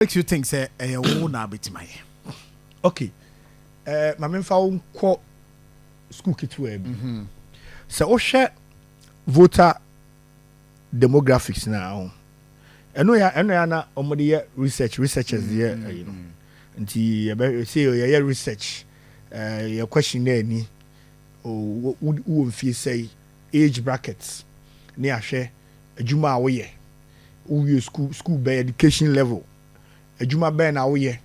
makes you think say wo na betima ye? Okay. My men found quote school kitwe bi. So o share voter demographics now. Eno ya na omode researchers there, you know. Nti say your research your question there ni o wo feel say age brackets ni ahwe adwuma a wo ye wo school by education level adwuma be na wo ye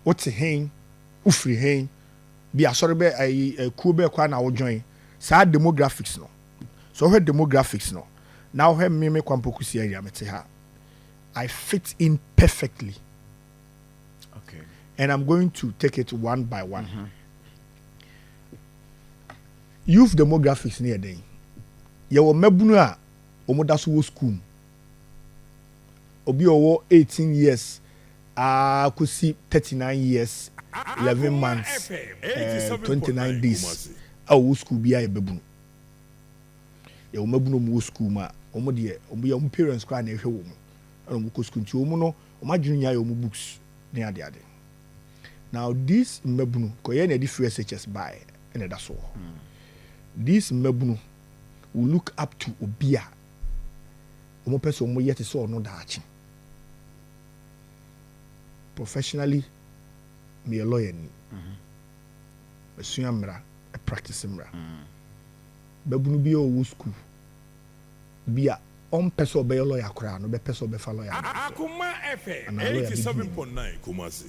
what hen ufri hen bi asori be ku be kwa na wo join sa demographics no so her demographics no now her me kwampokusi area mete ha I fit in perfectly. Okay. And I'm going to take it one by one. Youth demographics near day. You were mebunu omodaso wo school. Obi owo 18 years. Could see 39 years, 11 months, 29 days. Wo school bi a bebunu. You were mebunu mo school ma. Omo de omo parents cry na ehwe wo mo. Omo ko school nti omo no omo adwunya ya omo books ne ade. Now this mebunu ko ye na di free SHS buy and that's all. This mebunu will look up to obia. Omo person omo yet so no daachi. Professionally, me a lawyer ni. A suamra, a practice mra. Mebunu bi o school. Bia on person be lawyer kra no be person be fa lawyer. Akoma FM 87.9 Kumasi.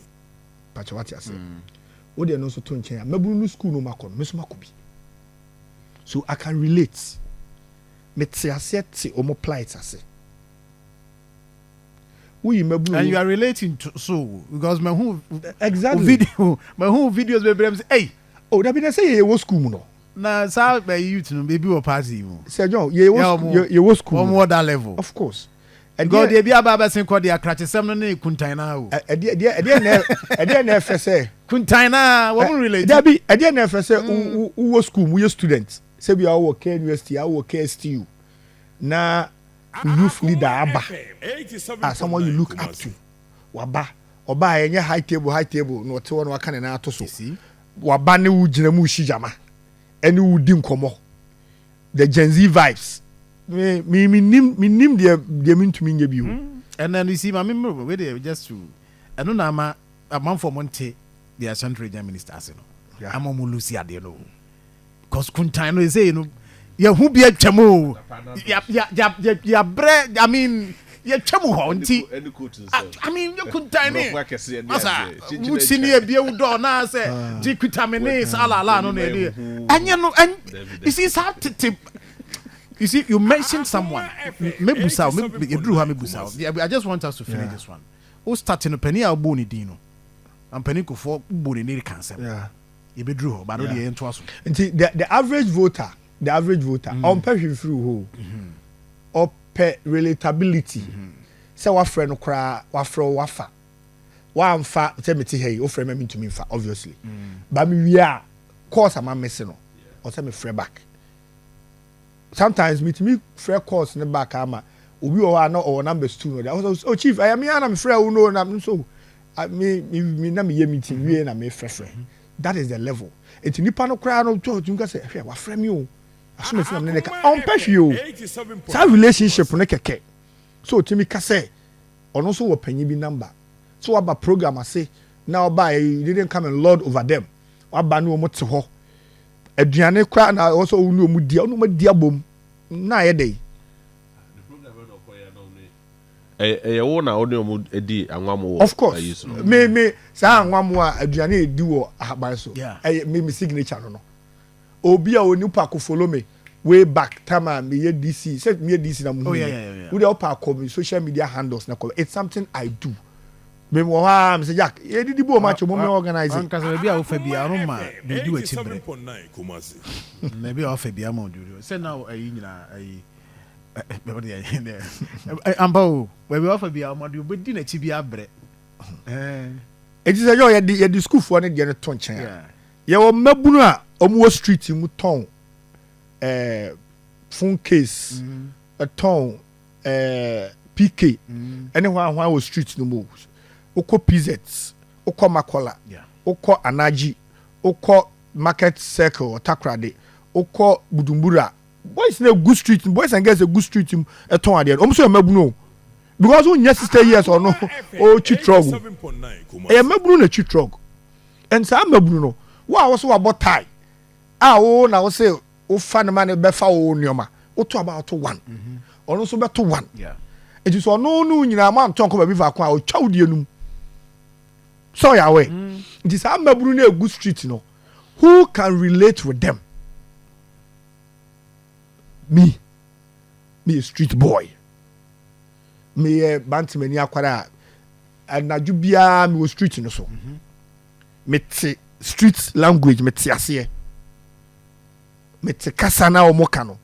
Pacha what you say. O de no so to nchen. Mebunu school no makọ me so makobi. So I can relate. Me te ase te omo plight ase. And you are relating to so because my whole exactly videos be say hey oh that be na say ye wo school mu no na sa by youth no baby or party mu say John ye wo school on that level of course and God dey be about say call the akrache sem no na kuntan na o e dey na efe say kuntan na wo relate there be e dey na efe say wo school mu ye student say be our K University our KSTU na youth leader aba as someone you look up to waba oba enye high table no te won aka na ato so waba ne wo gina mu shijama ene wo di nkomo the Gen Z vibes me nim de mean to me nye bi ho and then you see my remember we dey just to eno na ma man for monte the central region minister say no amomo lucy ade no cause kuntan no say no ya hu bia twamo ya bre I mean ya twamo ho nti I mean you kuntan ni asa senior bia wo do na say di vitamine salala no na dey anya no you see how to you see you mentioned someone mebusa you ha mebusa I just want us to finish this one who starting penny a bo ni din no am penny ko for bo ni ni kan sem you be drew but no dey into aso nti the average voter on pay through who or pay relatability say wa friend no kra wa fro wa fa wa amfa say me ti hey o friend me to me fa obviously but me we are course am missing no or say me free back sometimes me to me free course in the back ama obi o na or numbers 2 no oh chief I am here na me free o no na so me na me meeting we na me free that is the level it nipa no kra no to nka say hwe wa free me o asome ti na me neka on pehwe o sa relationship no keke so timi ka say ono so wo panyi bi number so aba program ase na oba you didn't come and lord over them aba no mo te ho aduane kra na also unu mu dia unu ma dia bom na ye dey wo na oni omu edi anwamo of course me sa anwamo a aduane edi wo ahaban so me signature no obi a oni pa ko follow me way back time me ye DC say me DC na mu we dey up our social media handles na call it's something I do me mo ha me say Jack ye didi bo match mo me organize an kasa bia wo fa bia no ma be du achibre me bia wo fa bia mo du say now ayi nyina ayi ambo we be offer bia mo du be di na chi bia bre it is yo ye di school for ne de no ton chen ye wo mabunu a omo street mu ton phone case a ton PK anyone who was street no moves oko PZs, oko Makola, oko Anaji, oko Market Circle, Takrade, oko Budumbura. Boys na good street, boys and girls a good street at ton there. Almost a mabno. Because when yes stay years or no, oh chitrog. A mabno a chitrog. And some mabno. Wow, was about tie. Now say, oh, fan man, befa o nyoma. O to about 1. Or also about 1. Yeah. It is all no, you know, man, talk about river, or chowdianum. So, away. It is a mabno a good street, you know. Who can relate with them? Me a street boy. Me a bantamani akwara. And na jubia me was street no so. Me te street language me te ase. Me te kasa na omoka no.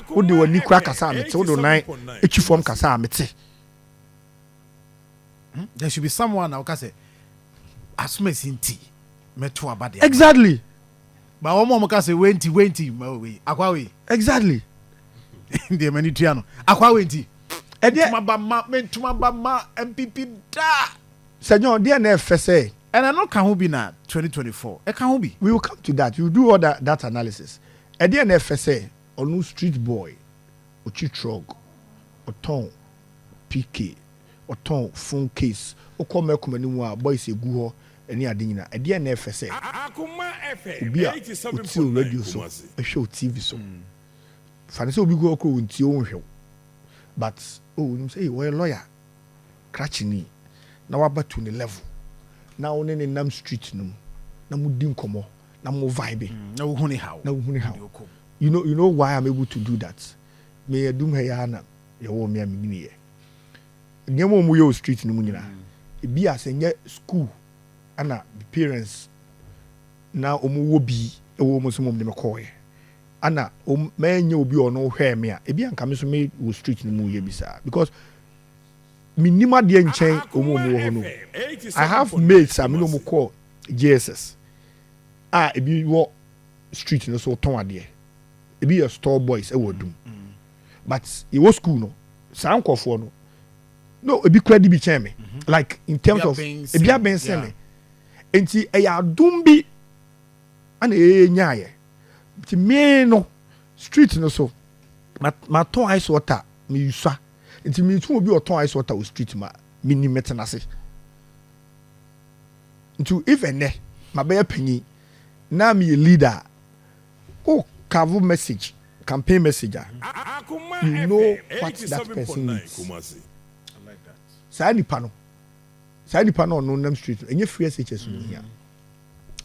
Wo de wani kura kasa me te wo do nan etwifom kasa me te. There should be someone now can say asuma sinti me to abade. Exactly. But one more can say wenti akwa we. Exactly. The many tiano. Akwa wenti. E de tuma ba ma MPP da. Senyor dey na FSA. And I know can who be na 2024. E can who be. We will come to that. You do all that analysis. E dey na FSA onu street boy. Ochi trog. Oton PK. Oton phone case. Okoma komani mu a boys egu ho eni ade nyina. E dey na FSA. Akoma FM Obi a 87.9 radio so. E show TV so. Fane say obi go ko nti o nhwe. But you say we a lawyer. Crachini. Na waba to the level. Na one ne nam street no. Na mu din komo. Na mu vibe. Na wo huni how. You know why I'm able to do that. Me adum he ya na ye wo me amini ye. Nyemo mu yo street no mu nyina. E bi asenye school ana the parents na omu wo bi e wo mo so mo de me koye. Ana menye obi ono hwe me a e bi anka me so me wo street no mu ye bisa because minima de nchen omu ho no. I have mates I no mo call JSS. E bi wo street no so ton ade. E bi your store boys e wo dum. But e wo school no san kofo no e bi credit bi chen me like in terms of e bi abense me. Enti e ya dum bi ana e nyaaye. Ti me no street no so ma ton ice water me yusa nti me tun obi o ton ice water o street ma me ni metena se nti if ene ma be panyi na me leader o cover message campaign message you know what that person needs. I like that. Sa nipa no nam street enye free SHS no here.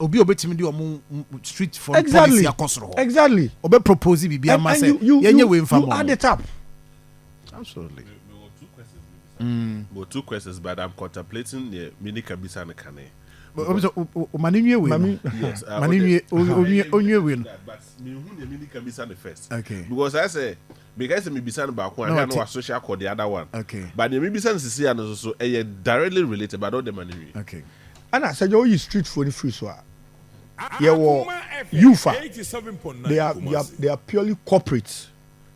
Obi obetimi di omo street for exactly. policy akosoro. Exactly. Obe propose bi ama say yenye we mfa mo. At the top. Absolutely. Two questions, but I'm contemplating the mini kabisa and kane. Maninwe we. Yes. Maninwe onwe we. But me who the mini kabisa the first. Okay. Because I say because me bisa back one and no social call the other one. Okay. But the me bisa sisi and so directly related but not the maninwe. Okay. And I said you street for the free so. Yeah, well, UFA. They are purely corporate.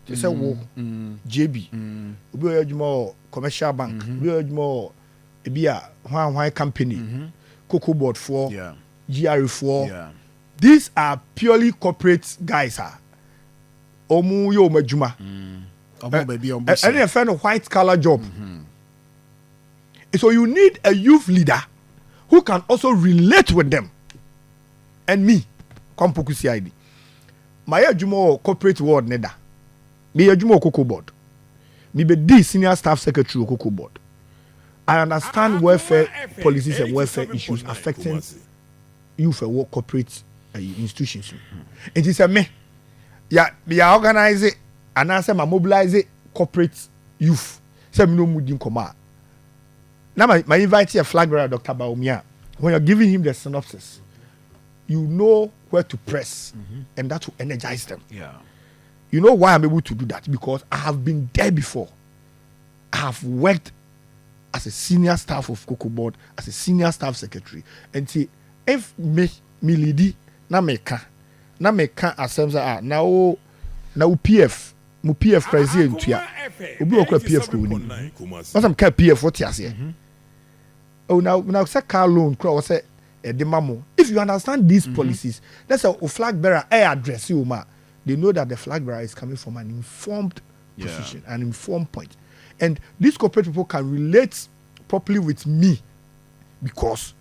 They say, JB, we more commercial bank, we more a company, Cocoa Board for, GRE for. These are purely corporate guys. Omu yo majuma. And a friend of white collar job. So you need a youth leader who can also relate with them. And me, come pokusi ID. My adjumo corporate world neda. Me adjumo Cocoa Board. Me be the senior staff secretary of Cocoa Board. I understand welfare policies and welfare issues affecting youth for work corporate institutions. It is a me. Yeah, organize it and I say mobilize it corporate youth. Say me no mudin koma. Now my invite a flag bearer Dr. Baumia. When you're giving him the synopsis, you know where to press, and that will energize them. Yeah. You know why I'm able to do that? Because I have been there before. I have worked as a senior staff of Cocoa Board, as a senior staff secretary. And see, if me lady na meka asemza now PF mu PF president ya obi okwa PF ko ni. What am PF what you say? oh now say car loan kura or say mamo. If you understand these policies, that's a flag bearer address you ma. They know that the flag bearer is coming from an informed position, an informed point. And these corporate people can relate properly with me because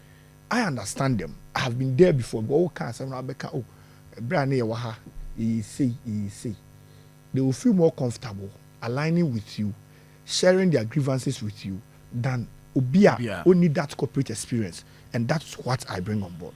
I understand them. I have been there before. But he say. They will feel more comfortable aligning with you, sharing their grievances with you than Obia only that corporate experience. And that's what I bring on board.